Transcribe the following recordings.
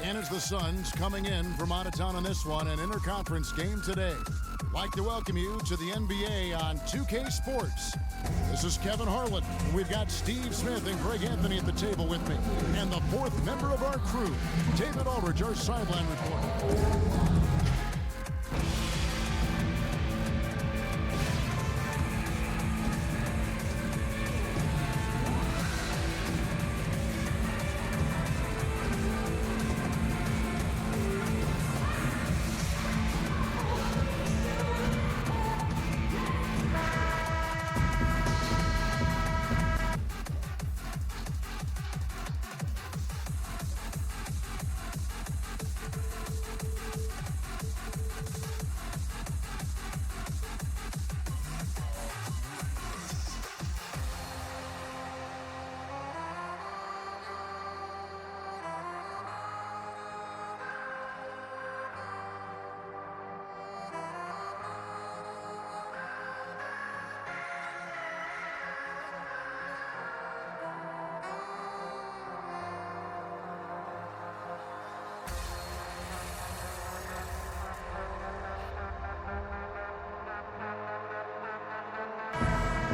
And it's the Suns coming in from out of town on this one, an interconference game today. Like to welcome you to the NBA on 2K Sports. This is Kevin Harlan. We've got Steve Smith and Greg Anthony at the table with me. And the fourth member of our crew, David Aldridge, our sideline reporter.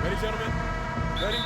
Ready, gentlemen? Ready?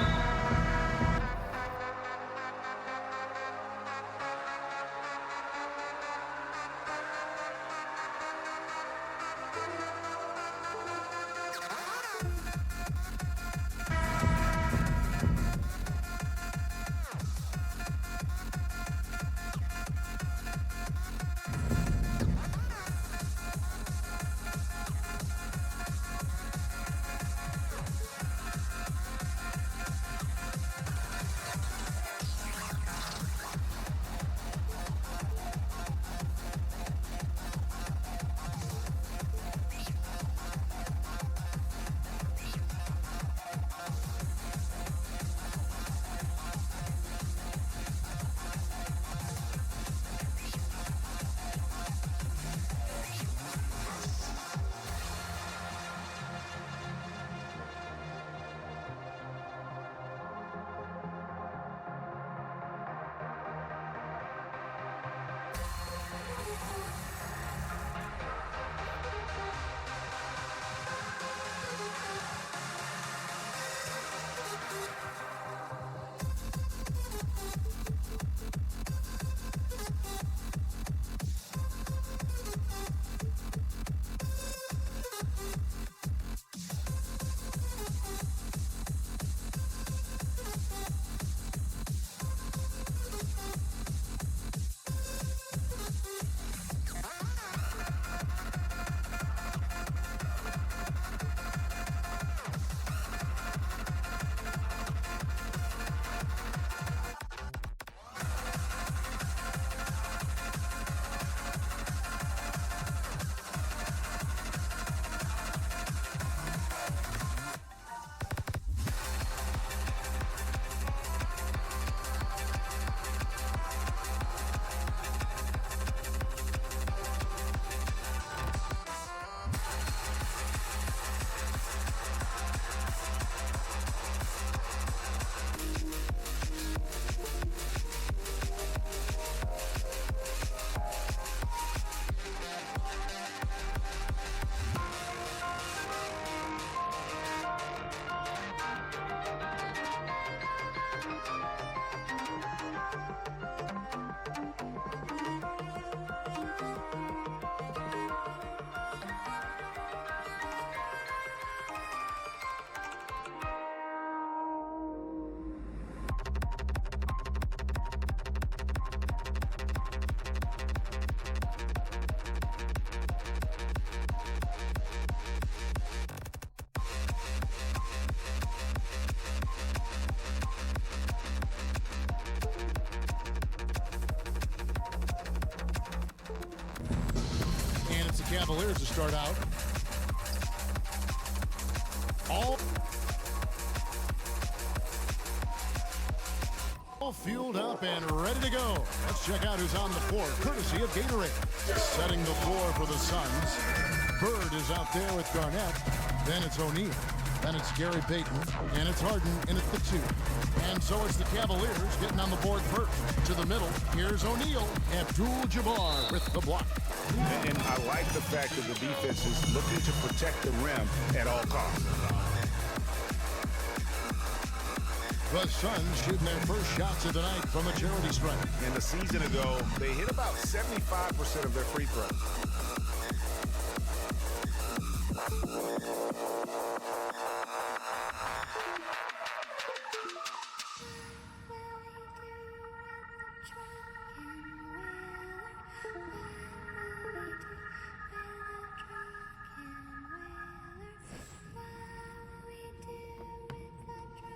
Cavaliers to start out. All fueled up and ready to go. Let's check out who's on the floor, courtesy of Gatorade. Setting the floor for the Suns. Bird is out there with Garnett. Then it's O'Neal. Then it's Gary Payton, and it's Harden in at the 2. And so it's the Cavaliers getting on the board first. To the middle, here's O'Neal. Abdul-Jabbar with the block. And I like the fact that the defense is looking to protect the rim at all costs. The Suns shooting their first shots of the night from a charity stripe. And a season ago, they hit about 75% of their free throws.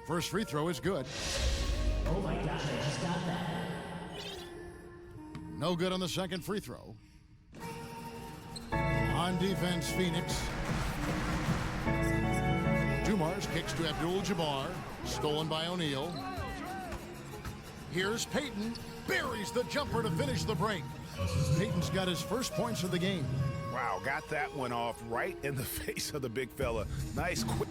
First free throw is good. Oh my gosh, I just got that. No good on the second free throw. On defense, Phoenix. Dumars kicks to Abdul-Jabbar. Stolen by O'Neal. Here's Payton. Buries the jumper to finish the break. Payton's got his first points of the game. Wow, got that one off right in the face of the big fella. Nice quick.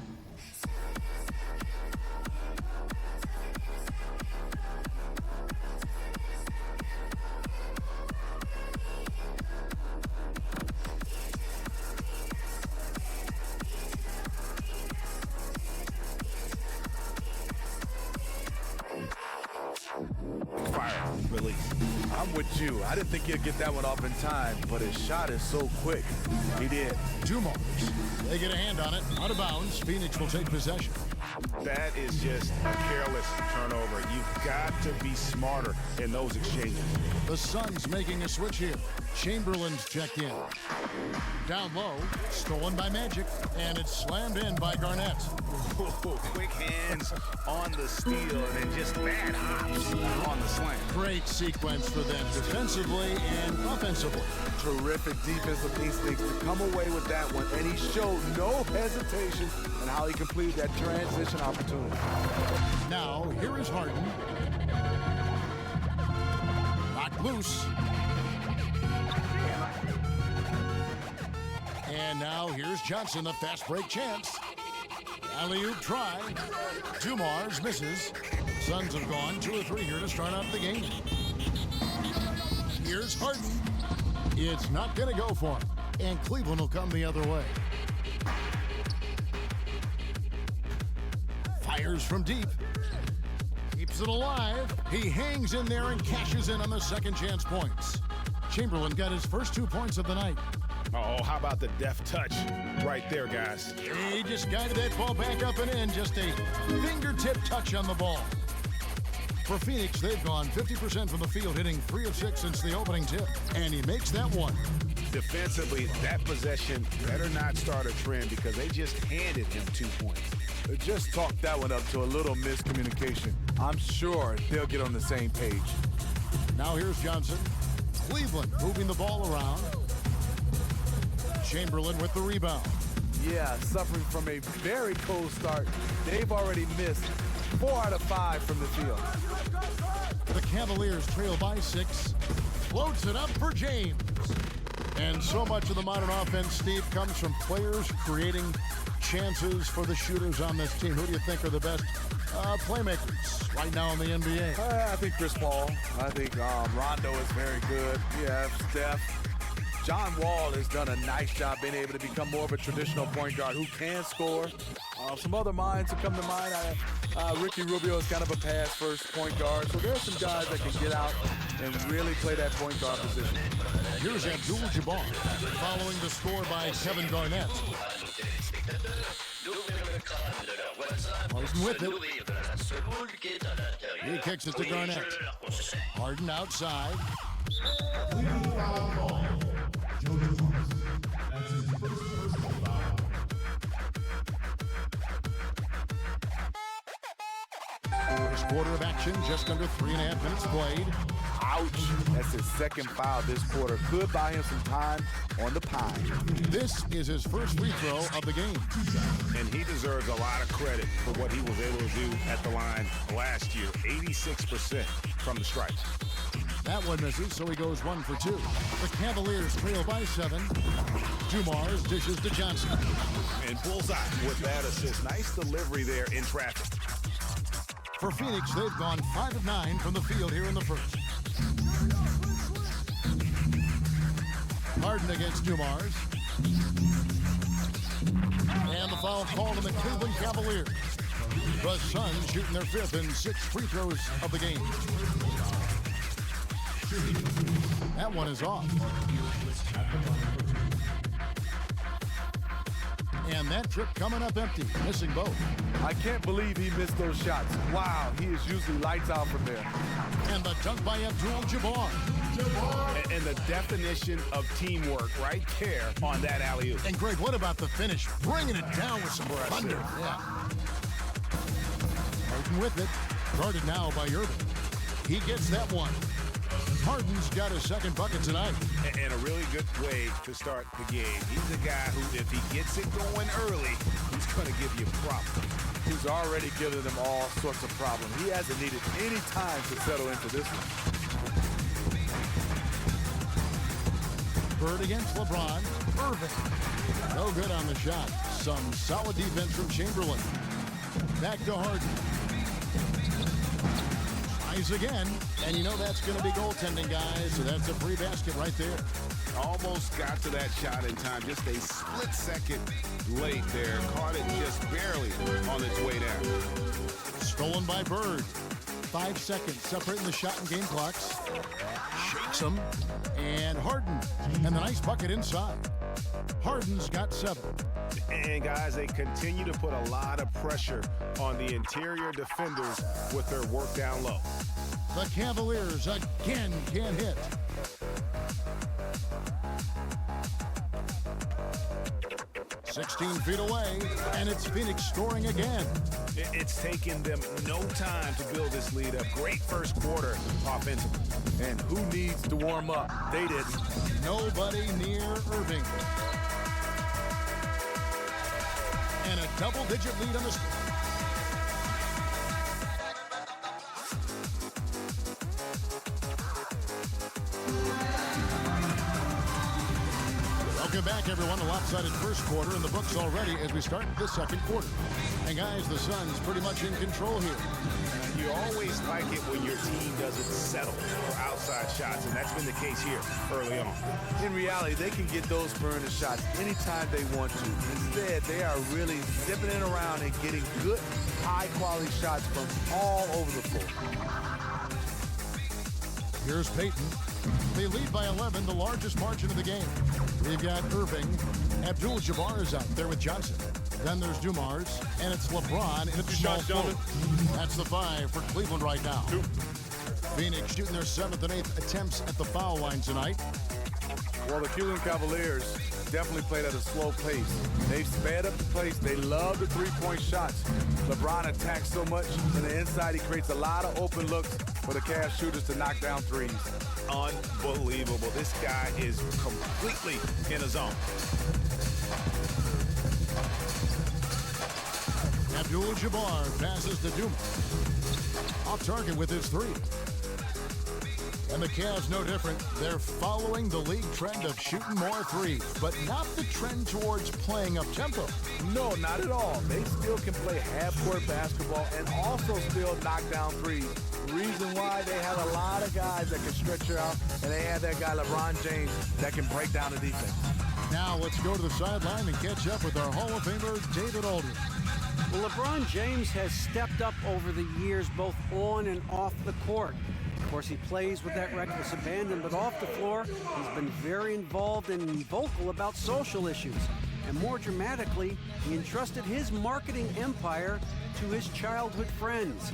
Fire release. I'm with you. I didn't think he'd get that one off in time, but his shot is so quick. He did. Dumars. They get a hand on it. Out of bounds. Phoenix will take possession. That is just a careless turnover. You've got to be smarter in those exchanges. The Suns making a switch here. Chamberlain's checked in. Down low, stolen by Magic, and it's slammed in by Garnett. Quick hands on the steal and then just bad hops on the slam. Great sequence for them defensively and offensively. Terrific defensive instincts to come away with that one, and he showed no hesitation in how he completed that transition opportunity. Now, here is Harden. Knocked loose. And now here's Johnson, the fast break chance. Alley-oop try. Dumars misses. Suns have gone 2 or 3 here to start out the game. Here's Harden. It's not going to go for him. And Cleveland will come the other way. Fires from deep. Keeps it alive. He hangs in there and cashes in on the second chance points. Chamberlain got his first 2 points of the night. Oh, how about the deft touch right there, guys? He just guided that ball back up and in. Just a fingertip touch on the ball. For Phoenix, they've gone 50% from the field, hitting 3 of 6 since the opening tip. And he makes that one. Defensively, that possession better not start a trend because they just handed him 2 points. They just talked that one up to a little miscommunication. I'm sure they'll get on the same page. Now here's Johnson. Cleveland moving the ball around. Chamberlain with the rebound. Yeah, suffering from a very cold start. They've already missed 4 out of 5 from the field. The Cavaliers trail by 6. Floats it up for James. And so much of the modern offense, Steve, comes from players creating chances for the shooters on this team. Who do you think are the best playmakers right now in the NBA? I think Chris Paul. I think Rondo is very good. Yeah, Steph. John Wall has done a nice job being able to become more of a traditional point guard who can score. Some other minds that come to mind, Ricky Rubio is kind of a pass-first point guard. So there are some guys that can get out and really play that point guard position. Here's Abdul-Jabbar following the score by Kevin Garnett. Harden with it. He kicks it to Garnett. Harden outside. First quarter of action, just under 3.5 minutes played. Ouch. That's his second foul this quarter. Could buy him some time on the pine. This is his first free throw of the game. And he deserves a lot of credit for what he was able to do at the line last year. 86% from the stripe. That one misses, so he goes 1 for 2. The Cavaliers trail by 7. Dumars dishes to Johnson. And bullseye with that assist. Nice delivery there in traffic. For Phoenix, they've gone 5 of 9 from the field here in the first. Harden against Dumars. And the foul called on the Cleveland Cavaliers. The Suns shooting their 5th and 6th free throws of the game. That one is off. And that trip coming up empty, missing both. I can't believe he missed those shots. Wow, he is usually lights out from there. And the dunk by Abdul-Jabbar. And the definition of teamwork right there on that alley-oop. And Greg, what about the finish? Bringing it down with some thunder. Yeah. Harden with it. Guarded now by Irving. He gets that one. Harden's got his 2nd bucket tonight. And a really good way to start the game. He's a guy who, if he gets it going early, he's going to give you problems. He's already given them all sorts of problems. He hasn't needed any time to settle into this one. Bird against LeBron. Irving. No good on the shot. Some solid defense from Chamberlain. Back to Harden. Tries again. And you know that's going to be goaltending, guys. So that's a free basket right there. Almost got to that shot in time. Just a split second late there. Caught it just barely on its way down. Stolen by Bird. 5 seconds separating the shot and game clocks. Shakes him. And Harden. And the nice bucket inside. Harden's got 7. And guys, they continue to put a lot of pressure on the interior defenders with their work down low. The Cavaliers again can't hit. "16 feet away, and it's Phoenix scoring again. It's taken them no time to build this lead up. Great first quarter offensively. And who needs to warm up? They didn't. Nobody near Irving. And a double-digit lead on the score. Welcome back, everyone. A lopsided first quarter in the books already as we start the 2nd quarter. And guys, the Suns pretty much in control here. You always like it when your team doesn't settle for outside shots, and that's been the case here early on. In reality, they can get those burner shots anytime they want to. Instead, they are really zipping it around and getting good, high-quality shots from all over the floor. Here's Peyton. They lead by 11, the largest margin of the game. We've got Irving. Abdul-Jabbar is out there with Johnson. Then there's Dumars, and it's LeBron in a small forward. That's the 5 for Cleveland right now. 2. Phoenix shooting their 7th and 8th attempts at the foul line tonight. Well, the Cleveland Cavaliers definitely played at a slow pace. They've sped up the pace. They love the three-point shots. LeBron attacks so much. On the inside, he creates a lot of open looks for the Cavs shooters to knock down threes. Unbelievable. This guy is completely in a zone. Abdul-Jabbar passes to Dumars. Off target with his 3. And the Cavs no different. They're following the league trend of shooting more threes, but not the trend towards playing up tempo. No, not at all. They still can play half-court basketball and also still knock down threes. Reason why they have a lot of guys that can stretch you out, and they have that guy LeBron James that can break down the defense. Now let's go to the sideline and catch up with our Hall of Famer, David Aldridge. Well, LeBron James has stepped up over the years, both on and off the court. Of course, he plays with that reckless abandon, but off the floor, he's been very involved and vocal about social issues. And more dramatically, he entrusted his marketing empire to his childhood friends.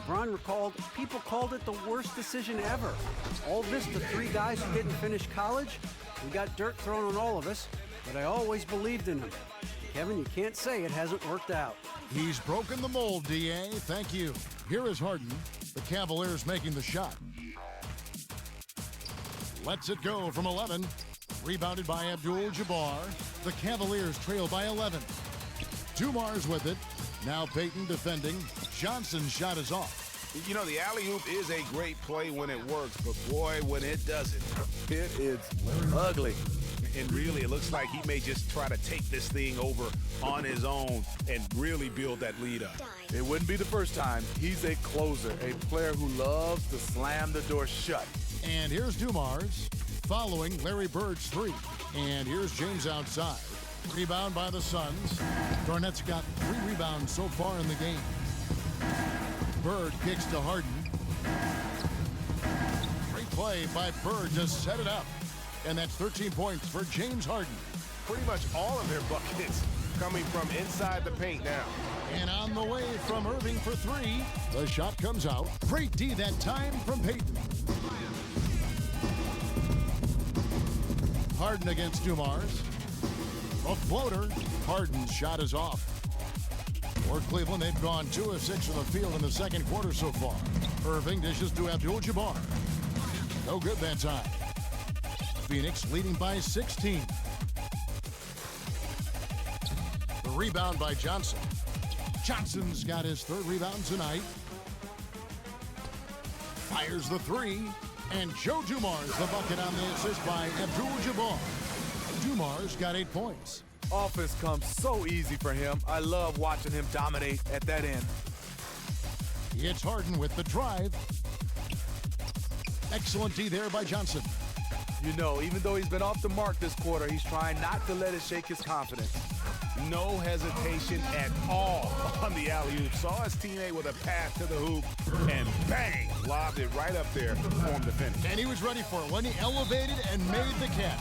LeBron recalled, people called it the worst decision ever. All this to 3 guys who didn't finish college. We got dirt thrown on all of us, but I always believed in him. Kevin, you can't say it hasn't worked out. He's broken the mold, D.A. Thank you. Here is Harden. The Cavaliers making the shot. Lets it go from 11. Rebounded by Abdul-Jabbar. The Cavaliers trail by 11. Dumars with it. Now Peyton defending. Johnson's shot is off. You know, the alley-oop is a great play when it works, but boy, when it doesn't. It is ugly. And really, it looks like he may just try to take this thing over on his own and really build that lead up. It wouldn't be the first time. He's a closer, a player who loves to slam the door shut. And here's Dumars following Larry Bird's three. And here's James outside. Rebound by the Suns. Garnett's got 3 rebounds so far in the game. Bird kicks to Harden. Great play by Bird to set it up. And that's 13 points for James Harden. Pretty much all of their buckets coming from inside the paint now. And on the way from Irving for 3. The shot comes out. Great D that time from Payton. Harden against Dumars. A floater. Harden's shot is off. For Cleveland, they've gone 2 of 6 from the field in the second quarter so far. Irving dishes to Abdul-Jabbar. No good that time. Phoenix leading by 16. The rebound by Johnson. Johnson's got his 3rd rebound tonight. Fires the 3. And Joe Dumars the bucket on the assist by Abdul-Jabbar. Dumars got 8 points. Offense comes so easy for him. I love watching him dominate at that end. It's Harden with the drive. Excellent D there by Johnson. You know, even though he's been off the mark this quarter, he's trying not to let it shake his confidence. No hesitation at all on the alley-oop. Saw his teammate with a pass to the hoop, and bang, lobbed it right up there for him to finish. And he was ready for it when he elevated and made the catch.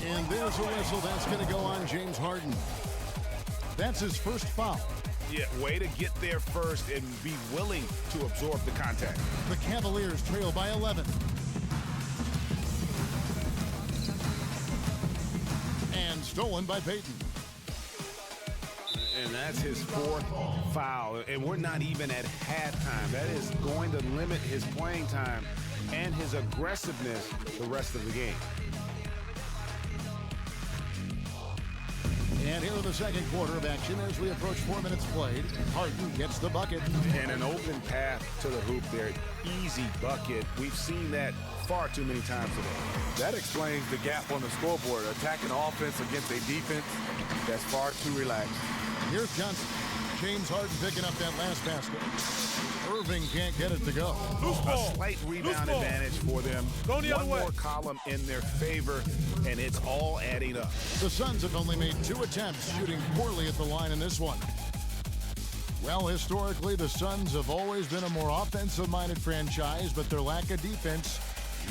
And there's a whistle that's going to go on James Harden. That's his first foul. Yeah, way to get there first and be willing to absorb the contact. The Cavaliers trail by 11. And stolen by Payton. And that's his 4th foul. And we're not even at halftime. That is going to limit his playing time and his aggressiveness the rest of the game. And here in the second quarter of action as we approach 4 minutes played. Harden gets the bucket. And an open path to the hoop there. Easy bucket. We've seen that far too many times today. That explains the gap on the scoreboard. Attacking offense against a defense that's far too relaxed. Here's Johnson. James Harden picking up that last basket. Irving can't get it to go. A slight rebound advantage for them. Go the other way. One more column in their favor, and it's all adding up. The Suns have only made 2 attempts, shooting poorly at the line in this one. Well, historically, the Suns have always been a more offensive-minded franchise, but their lack of defense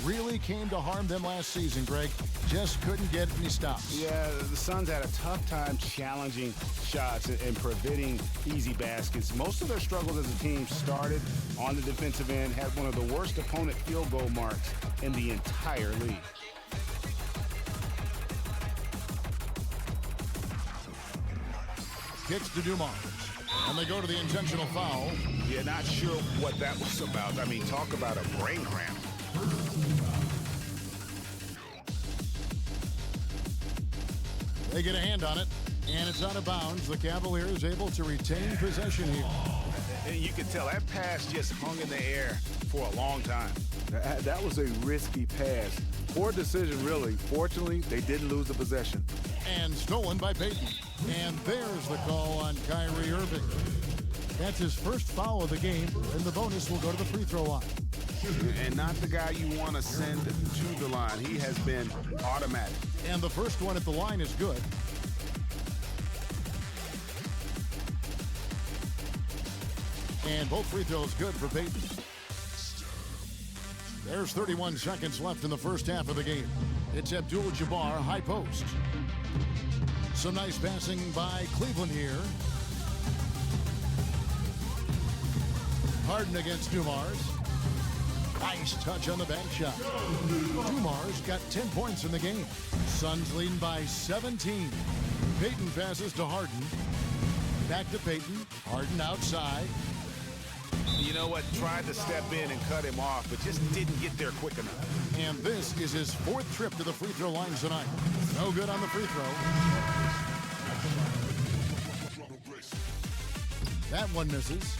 really came to harm them last season, Greg. Just couldn't get any stops. Yeah, the Suns had a tough time challenging shots and preventing easy baskets. Most of their struggles as a team started on the defensive end, had one of the worst opponent field goal marks in the entire league. Kicks to Dumars. And they go to the intentional foul. Yeah, not sure what that was about. I mean, talk about a brain cramp. They get a hand on it, and it's out of bounds. The Cavaliers able to retain possession here. And you can tell that pass just hung in the air for a long time. That was a risky pass. Poor decision, really. Fortunately, they didn't lose the possession. And stolen by Payton. And there's the call on Kyrie Irving. That's his first foul of the game, and the bonus will go to the free throw line. And not the guy you want to send to the line. He has been automatic. And the first one at the line is good. And both free throws good for Payton. There's 31 seconds left in the first half of the game. It's Abdul-Jabbar, high post. Some nice passing by Cleveland here. Harden against Dumars. Nice touch on the bank shot. Dumars got 10 points in the game. Suns leading by 17. Payton passes to Harden. Back to Payton. Harden outside. You know what? Tried to step in and cut him off, but just didn't get there quick enough. And this is his 4th trip to the free throw line tonight. No good on the free throw. That one misses.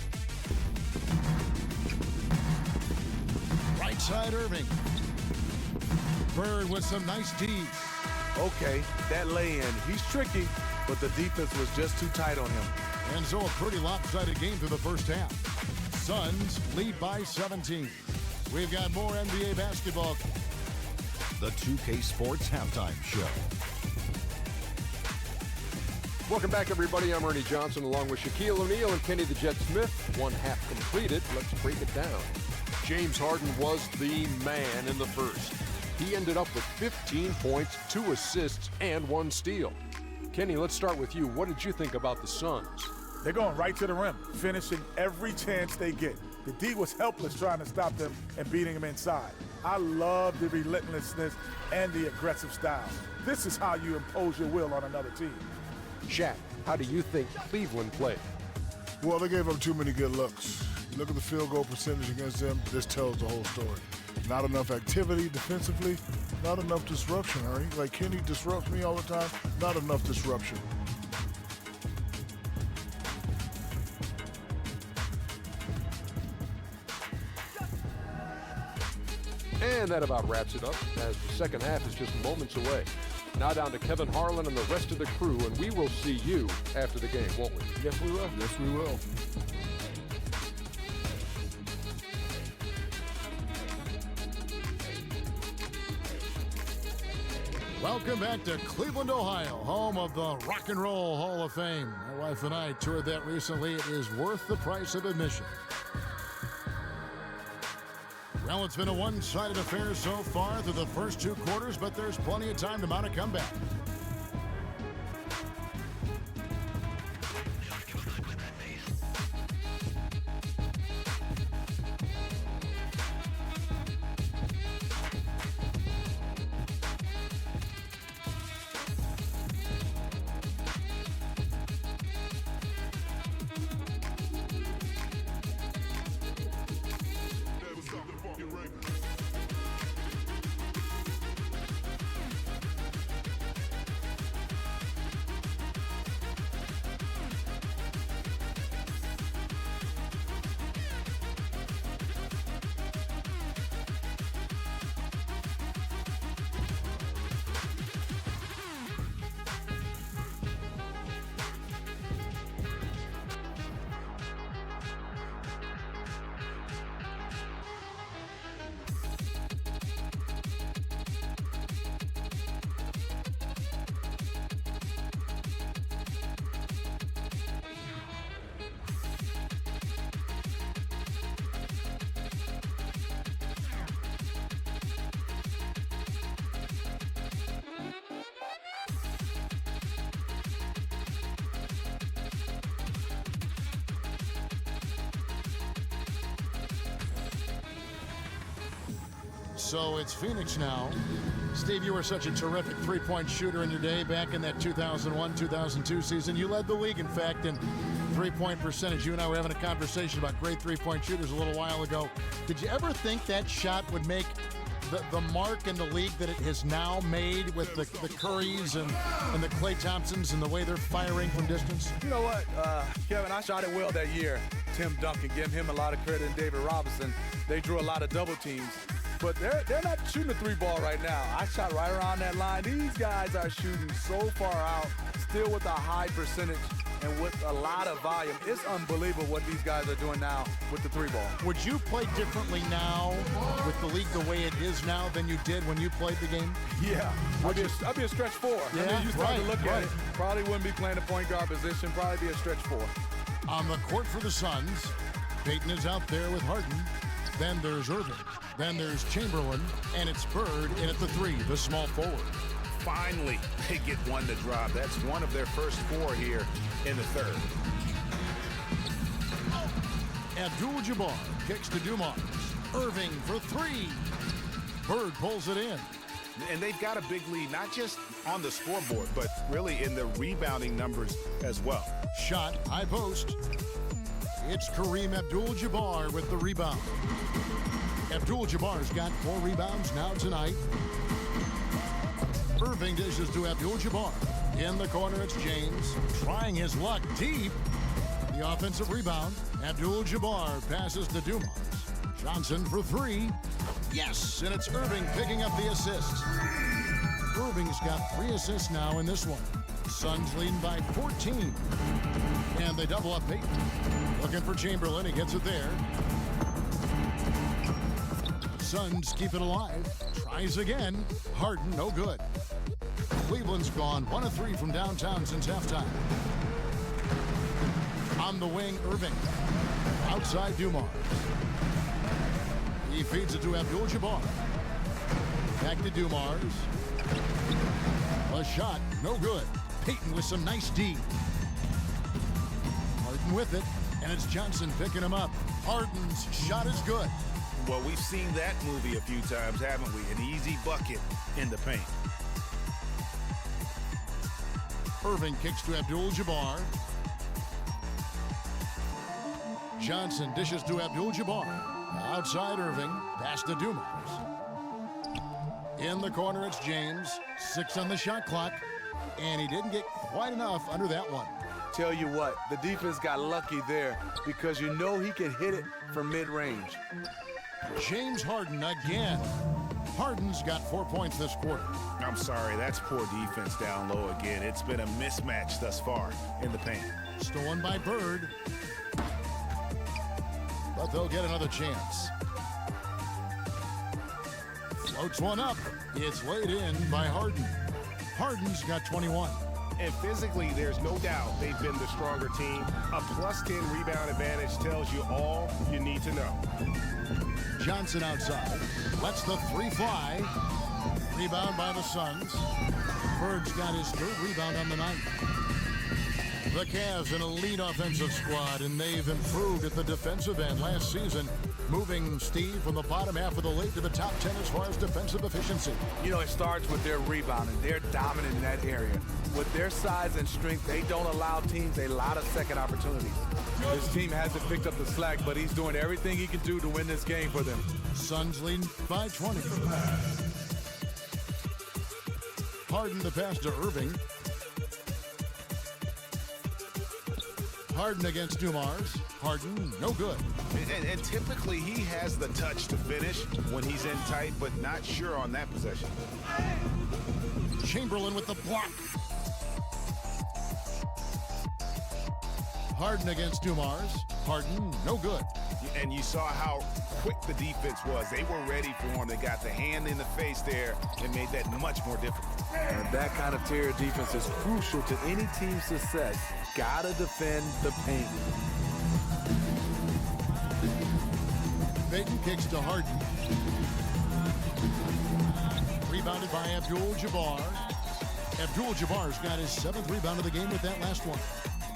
Right side Irving. Bird with some nice D's. okay, that lay-in, he's tricky, but the defense was just too tight on him. And so a pretty lopsided game through the first half. Suns lead by 17. We've got more NBA basketball. The 2K Sports Halftime Show. Welcome back, everybody. I'm Ernie Johnson along with Shaquille O'Neal and Kenny the Jet Smith. One half completed. Let's break it down. James Harden was the man in the first. He ended up with 15 points, 2 assists, and 1 steal. Kenny, let's start with you. What did you think about the Suns? They're going right to the rim, finishing every chance they get. The D was helpless trying to stop them and beating them inside. I love the relentlessness and the aggressive style. This is how you impose your will on another team. Shaq, how do you think Cleveland played? Well, they gave up too many good looks. You look at the field goal percentage against them, this tells the whole story. Not enough activity defensively, not enough disruption, Ernie. Like Kenny disrupts me all the time, not enough disruption. And that about wraps it up, as the second half is just moments away. Now down to Kevin Harlan and the rest of the crew, and we will see you after the game, won't we? Yes, we will. Yes, we will. Welcome back to Cleveland, Ohio, home of the Rock and Roll Hall of Fame. My wife and I toured that recently. It is worth the price of admission. Well, it's been a one-sided affair so far through the first 2 quarters, but there's plenty of time to mount a comeback. So it's Phoenix now. Steve, you were such a terrific three-point shooter in your day back in that 2001-2002 season. You led the league, in fact, in three-point percentage. You and I were having a conversation about great three-point shooters a little while ago. Did you ever think that shot would make the mark in the league that it has now made with the Currys and the Klay Thompsons and the way they're firing from distance? You know what, Kevin, I shot it well that year. Tim Duncan, give him a lot of credit, and David Robinson. They drew a lot of double teams. But they're not shooting the three ball right now. I shot right around that line. These guys are shooting so far out, still with a high percentage and with a lot of volume. It's unbelievable what these guys are doing now with the three ball. Would you play differently now with the league the way it is now than you did when you played the game? Yeah, I'd be a stretch four. Yeah, I mean, you start to look right. at it, probably wouldn't be playing the point guard position, probably be a stretch four. On the court for the Suns, Payton is out there with Harden. Then there's Irving. Then there's Chamberlain, and it's Bird in at the three, the small forward. Finally, they get one to drop. That's one of their first four here in the third. Abdul-Jabbar kicks to Dumars. Irving for three. Bird pulls it in. And they've got a big lead, not just on the scoreboard, but really in the rebounding numbers as well. Shot, high post. It's Kareem Abdul-Jabbar with the rebound. Abdul-Jabbar's got 4 rebounds now tonight. Irving dishes to Abdul-Jabbar. In the corner, it's James trying his luck deep. The offensive rebound. Abdul-Jabbar passes to Dumars. Johnson for three. Yes, and it's Irving picking up the assist. Irving's got 3 assists now in this one. Suns leading by 14. And they double up Payton. Looking for Chamberlain. He gets it there. Suns keep it alive. Tries again. Harden, no good. Cleveland's gone 1 of 3 from downtown since halftime. On the wing, Irving. Outside, Dumars. He feeds it to Abdul-Jabbar. Back to Dumars. A shot, no good. Payton with some nice D. Harden with it, and it's Johnson picking him up. Harden's shot is good. Well, we've seen that movie a few times, haven't we? An easy bucket in the paint. Irving kicks to Abdul-Jabbar. Johnson dishes to Abdul-Jabbar. Outside Irving, pass to Dumars. In the corner, it's James. 6 on the shot clock, and he didn't get quite enough under that one. Tell you what, the defense got lucky there because you know he can hit it from mid-range. James Harden again. Harden's got 4 points this quarter. I'm sorry, that's poor defense down low again. It's been a mismatch thus far in the paint. Stolen by Bird. But they'll get another chance. Floats one up. It's laid in by Harden. Harden's got 21. And physically, there's no doubt they've been the stronger team. A +10 rebound advantage tells you all you need to know. Johnson outside. Lets the 3 fly. Rebound by the Suns. Bird's got his 3rd rebound on the night. The Cavs, an elite offensive squad, and they've improved at the defensive end last season, moving Steve from the bottom half of the league to the top 10 as far as defensive efficiency. You know, it starts with their rebounding. They're dominant in that area. With their size and strength, they don't allow teams a lot of second opportunities. This team hasn't picked up the slack, but he's doing everything he can do to win this game for them. Suns leading by 20. Harden the pass to Irving. Harden against Dumars. Harden, no good. And typically he has the touch to finish when he's in tight, but not sure on that possession. Chamberlain with the block. Harden against Dumars. Harden, no good. And you saw how quick the defense was. They were ready for him. They got the hand in the face there and made that much more difficult. And that kind of terror defense is crucial to any team's success. Gotta defend the paint. Payton kicks to Harden. Rebounded by Abdul-Jabbar. Abdul-Jabbar's got his 7th rebound of the game with that last one.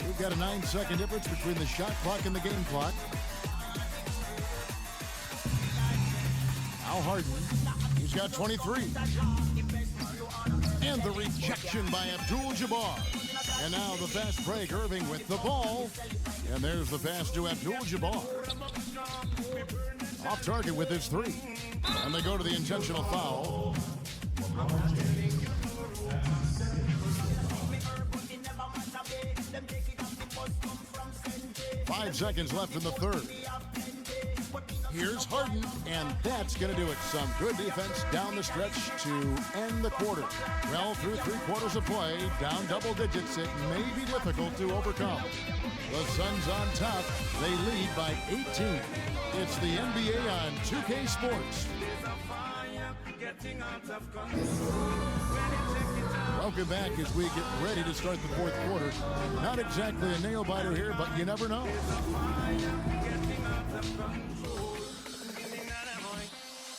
We've got a 9-second difference between the shot clock and the game clock. Now Harden, he's got 23. And the rejection by Abdul-Jabbar. And now the fast break, Irving with the ball. And there's the pass to Abdul-Jabbar. Off target with his 3. And they go to the intentional foul. Five seconds left in the 3rd. Here's Harden, and that's going to do it. Some good defense down the stretch to end the quarter. Well, through 3 quarters of play, down double digits, it may be difficult to overcome. The Suns on top. They lead by 18. It's the NBA on 2K Sports. Welcome back as we get ready to start the 4th quarter. Not exactly a nail-biter here, but you never know.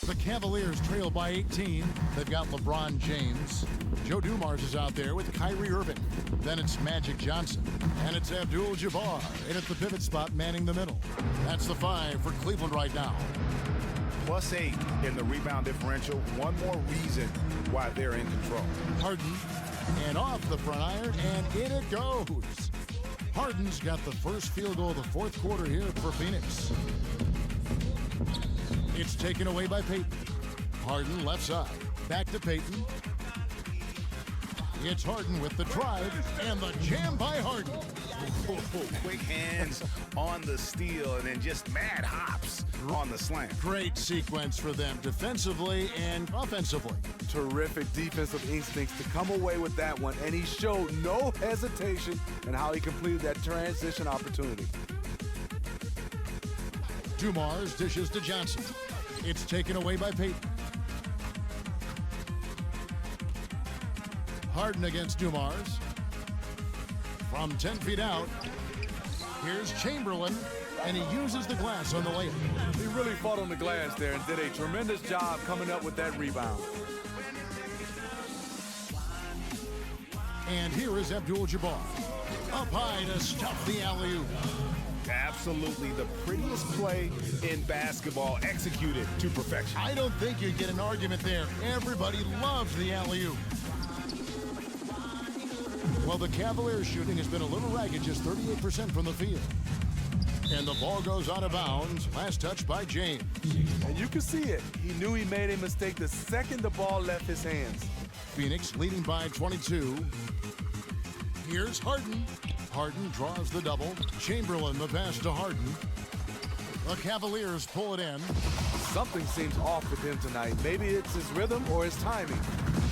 The Cavaliers trail by 18. They've got LeBron James. Joe Dumars is out there with Kyrie Irving. Then it's Magic Johnson. And it's Abdul-Jabbar in at the pivot spot, manning the middle. That's the 5 for Cleveland right now. +8 in the rebound differential. One more reason why they're in control. Harden, and off the front iron, and in it goes. Harden's got the first field goal of the 4th quarter here for Phoenix. It's taken away by Payton. Harden left side. Back to Payton. It's Harden with the drive and the jam by Harden. quick hands on the steal and then just mad hops on the slam. Great sequence for them defensively and offensively. Terrific defensive instincts to come away with that one, and he showed no hesitation in how he completed that transition opportunity. Dumars dishes to Johnson. It's taken away by Payton. Harden against Dumars. From 10 feet out, here's Chamberlain, and he uses the glass on the layup. He really fought on the glass there and did a tremendous job coming up with that rebound. And here is Abdul-Jabbar. Up high to stuff the alley-oop. Absolutely the prettiest play in basketball, executed to perfection. I don't think you'd get an argument there. Everybody loves the alley-oop. Well, the Cavaliers' shooting has been a little ragged, just 38% from the field. And the ball goes out of bounds. Last touch by James. And you can see it. He knew he made a mistake the second the ball left his hands. Phoenix leading by 22. Here's Harden. Harden draws the double. Chamberlain the pass to Harden. The Cavaliers pull it in. Something seems off with him tonight. Maybe it's his rhythm or his timing.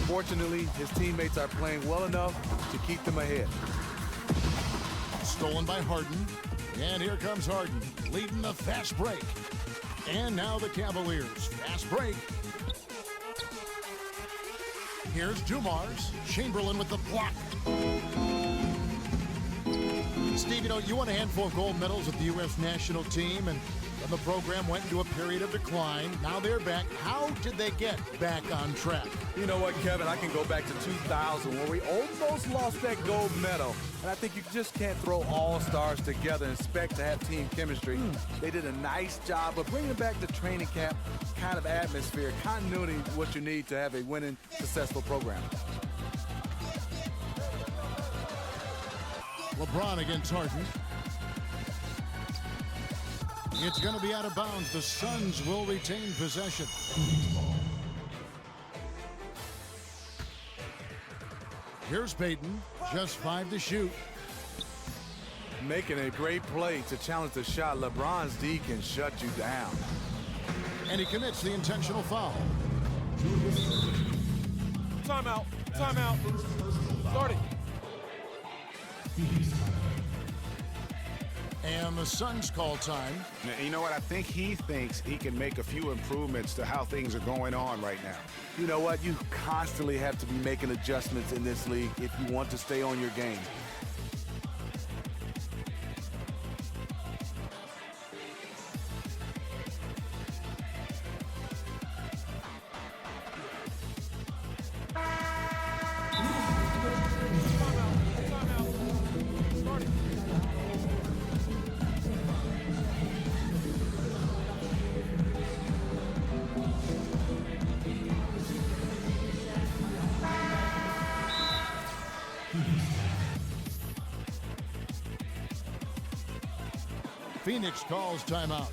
Fortunately, his teammates are playing well enough to keep them ahead. Stolen by Harden. And here comes Harden, leading the fast break. And now the Cavaliers. Fast break. Here's Dumars. Chamberlain with the block. Steve, you won a handful of gold medals with the U.S. national team, and the program went into a period of decline. Now they're back. How did they get back on track? You know what, Kevin? I can go back to 2000 where we almost lost that gold medal. And I think you just can't throw all stars together and expect to have team chemistry. They did a nice job of bringing back the training camp kind of atmosphere. Continuity is what you need to have a winning, successful program. LeBron against Harden. It's going to be out of bounds. The Suns will retain possession. Here's Payton, just 5 to shoot. Making a great play to challenge the shot. LeBron's D can shut you down. And he commits the intentional foul. Timeout. Timeout. Start it. And the Suns call time. Now, you know what? I think he thinks he can make a few improvements to how things are going on right now. You know what? You constantly have to be making adjustments in this league if you want to stay on your game. Phoenix calls timeout.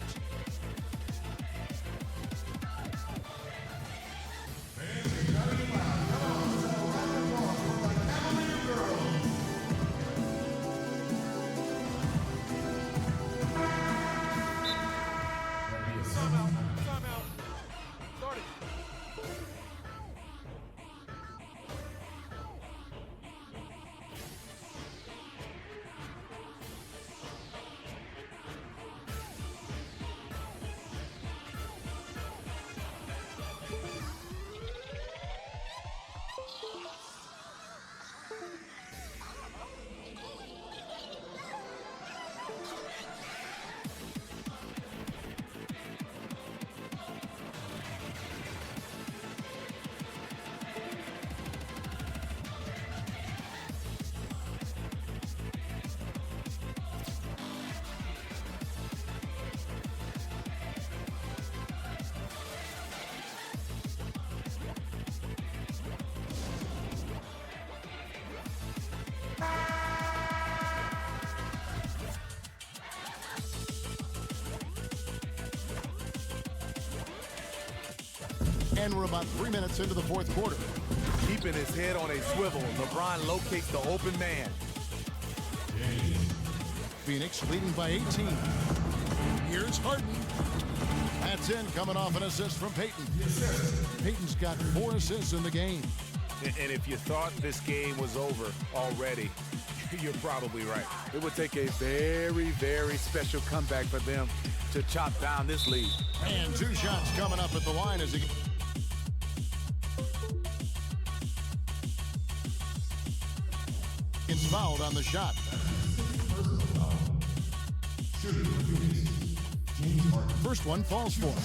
And we're about 3 minutes into the fourth quarter. Keeping his head on a swivel, LeBron locates the open man. Phoenix, leading by 18. Here's Harden. That's in, coming off an assist from Peyton. Peyton's got 4 assists in the game. And if you thought this game was over already, you're probably right. It would take a very, very special comeback for them to chop down this lead. And 2 shots coming up at the line as he gets fouled on the shot. First one falls for him.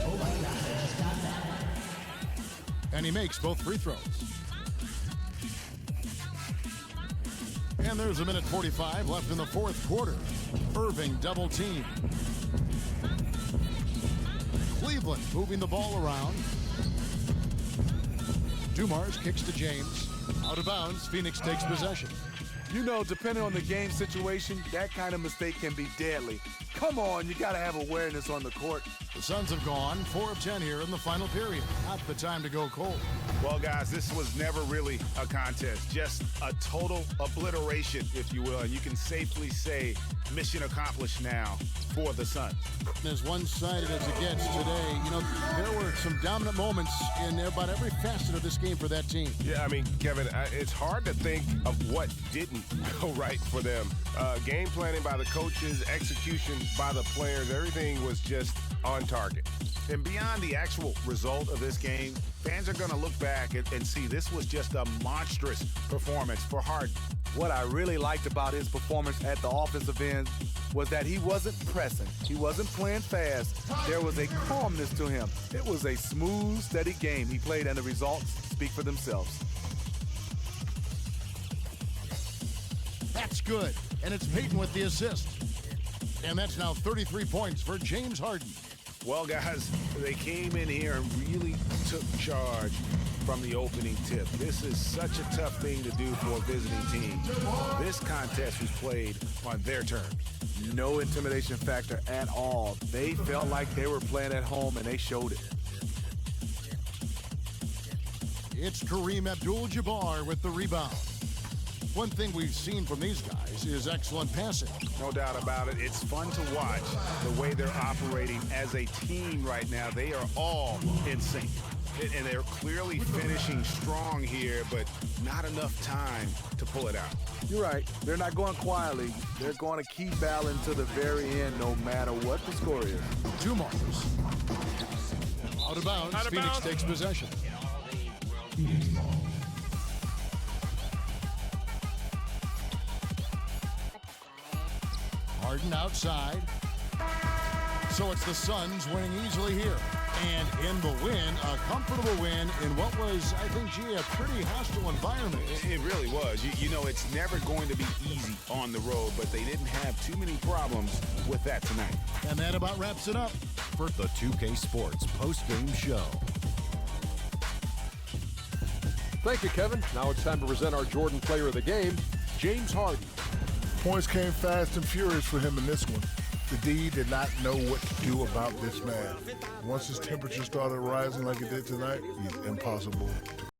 Oh my gosh, I just got that. And he makes both free throws. And there's a minute 45 left in the 4th quarter. Irving double team. Cleveland moving the ball around. Dumars kicks to James. Out of bounds, Phoenix takes possession. You know, depending on the game situation, that kind of mistake can be deadly. Come on, you got to have awareness on the court. The Suns have gone 4 of 10 here in the final period. Not the time to go cold. Well, guys, this was never really a contest, just a total obliteration, if you will. And you can safely say mission accomplished now for the Suns. As one-sided as it gets today, you know, there were some dominant moments in about every facet of this game for that team. Yeah, I mean, Kevin, it's hard to think of what didn't go right for them. Game planning by the coaches, execution by the players, everything was just on target. And beyond the actual result of this game, fans are going to look back and see this was just a monstrous performance for Harden. What I really liked about his performance at the offensive end was that he wasn't pressing. He wasn't playing fast. There was a calmness to him. It was a smooth, steady game he played, and the results speak for themselves. That's good. And it's Peyton with the assist. And that's now 33 points for James Harden. Well, guys, they came in here and really took charge from the opening tip. This is such a tough thing to do for a visiting team. This contest was played on their terms. No intimidation factor at all. They felt like they were playing at home, and they showed it. It's Kareem Abdul-Jabbar with the rebound. One thing we've seen from these guys is excellent passing. No doubt about it. It's fun to watch the way they're operating as a team right now. They are all in sync. And they're clearly finishing strong here, but not enough time to pull it out. You're right. They're not going quietly. They're going to keep battling to the very end, no matter what the score is. Dumars. Out of bounds. Phoenix takes possession. Harden outside. So it's the Suns winning easily here. And in the win, a comfortable win in what was, I think, a pretty hostile environment. It really was. You know, it's never going to be easy on the road, but they didn't have too many problems with that tonight. And that about wraps it up for the 2K Sports post-game show. Thank you, Kevin. Now it's time to present our Jordan Player of the Game, James Harden. Points came fast and furious for him in this one. The D did not know what to do about this man. Once his temperature started rising like it did tonight, he's impossible to